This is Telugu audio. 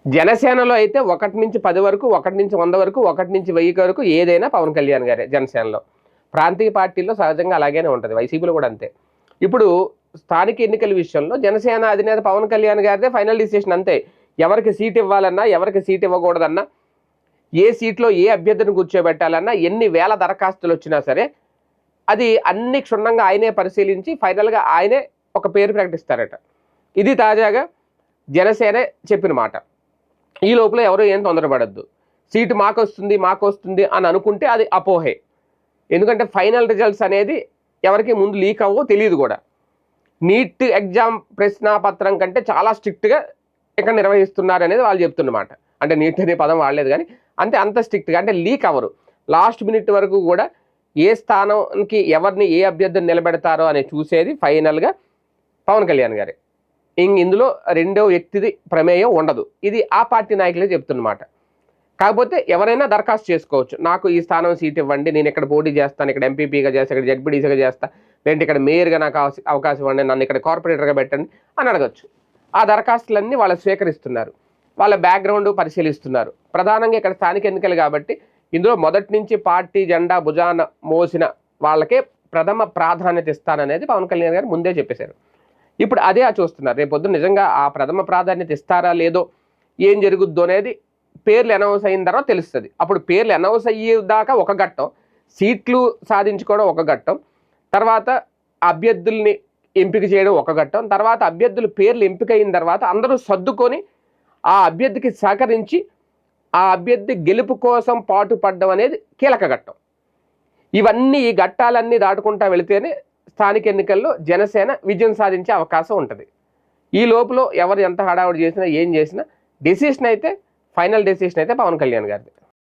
జనసేనలో అయితే 1-10 వరకు, 1-100 వరకు, 1-1000 వరకు ఏదైనా పవన్ కళ్యాణ్ గారే జనసేనలో. ప్రాంతీయ పార్టీల్లో సహజంగా అలాగనే ఉంటుంది. వైసీపీలో కూడా అంతే. ఇప్పుడు స్థానిక ఎన్నికల విషయంలో జనసేన అధినేత పవన్ కళ్యాణ్ గారిదే ఫైనల్ డిసిషన్ అంతే. ఎవరికి సీట్ ఇవ్వాలన్నా, ఎవరికి సీట్ ఇవ్వకూడదన్నా, ఏ సీట్లో ఏ అభ్యర్థిని కూర్చోబెట్టాలన్నా, ఎన్ని వేల దరఖాస్తులు వచ్చినా సరే అది అన్ని క్షుణ్ణంగా ఆయనే పరిశీలించి ఫైనల్గా ఆయనే ఒక పేరు ప్రకటిస్తారట. ఇది తాజాగా జనసేనే చెప్పిన మాట. ఈ లోపల ఎవరు ఏం తొందరపడద్దు. సీటు మాకొస్తుంది అని అనుకుంటే అది అపోహే. ఎందుకంటే ఫైనల్ రిజల్ట్స్ అనేది ఎవరికి ముందు లీక్ అవ్వో తెలియదు కూడా. నీట్ ఎగ్జామ్ ప్రశ్నాపత్రం కంటే చాలా స్ట్రిక్ట్గా ఇక్కడ నిర్వహిస్తున్నారు అనేది వాళ్ళు చెప్తున్నమాట. అంటే నీట్ అనే పదం వాడలేదు కానీ అంత స్ట్రిక్ట్గా, అంటే లీక్ అవ్వరు. లాస్ట్ మినిట్ వరకు కూడా ఏ స్థానంకి ఎవరిని ఏ అభ్యర్థిని నిలబెడతారో అని చూసేది ఫైనల్గా పవన్ కళ్యాణ్ గారే. ఇందులో రెండో వ్యక్తిది ప్రమేయం ఉండదు. ఇది ఆ పార్టీ నాయకులే చెప్తున్నమాట. కాకపోతే ఎవరైనా దరఖాస్తు చేసుకోవచ్చు. నాకు ఈ స్థానం సీట్ ఇవ్వండి, నేను ఇక్కడ పోటీ చేస్తాను, ఇక్కడ ఎంపీపీగా చేస్తాను, ఇక్కడ జడ్పీటీసీగా చేస్తా, లేదంటే ఇక్కడ మేయర్గా నాకు అవకాశం ఇవ్వండి, నన్ను ఇక్కడ కార్పొరేటర్గా పెట్టండి అని అడగచ్చు. ఆ దరఖాస్తులన్నీ వాళ్ళు స్వీకరిస్తున్నారు. వాళ్ళ బ్యాక్గ్రౌండ్ పరిశీలిస్తున్నారు. ప్రధానంగా ఇక్కడ స్థానిక ఎన్నికలు కాబట్టి ఇందులో మొదటి నుంచి పార్టీ జెండా భుజాన మోసిన వాళ్ళకే ప్రథమ ప్రాధాన్యత ఇస్తాననేది పవన్ కళ్యాణ్ గారు ముందే చెప్పేశారు. ఇప్పుడు అదే చూస్తున్నారు. రేపొద్దు నిజంగా ఆ ప్రథమ ప్రాధాన్యత ఇస్తారా లేదో, ఏం జరుగుద్దో అనేది పేర్లు అనౌన్స్ అయిన తర్వాత తెలుస్తుంది. అప్పుడు పేర్లు అనౌన్స్ అయ్యేదాకా ఒక ఘట్టం, సీట్లు సాధించుకోవడం ఒక ఘట్టం, తర్వాత అభ్యర్థుల్ని ఎంపిక చేయడం ఒక ఘట్టం, తర్వాత అభ్యర్థుల పేర్లు ఎంపిక అయిన తర్వాత అందరూ సర్దుకొని ఆ అభ్యర్థికి సహకరించి ఆ అభ్యర్థి గెలుపు కోసం పాటుపడడం అనేది కీలక ఘట్టం. ఇవన్నీ ఈ ఘట్టాలన్నీ దాటుకుంటా వెళితేనే స్థానిక ఎన్నికల్లో జనసేన విజయం సాధించే అవకాశం ఉంటుంది. ఈ లోపల ఎవరు ఎంత హడావుడి చేసినా ఏం చేసినా ఫైనల్ డెసిషన్ అయితే పవన్ కళ్యాణ్ గారిది.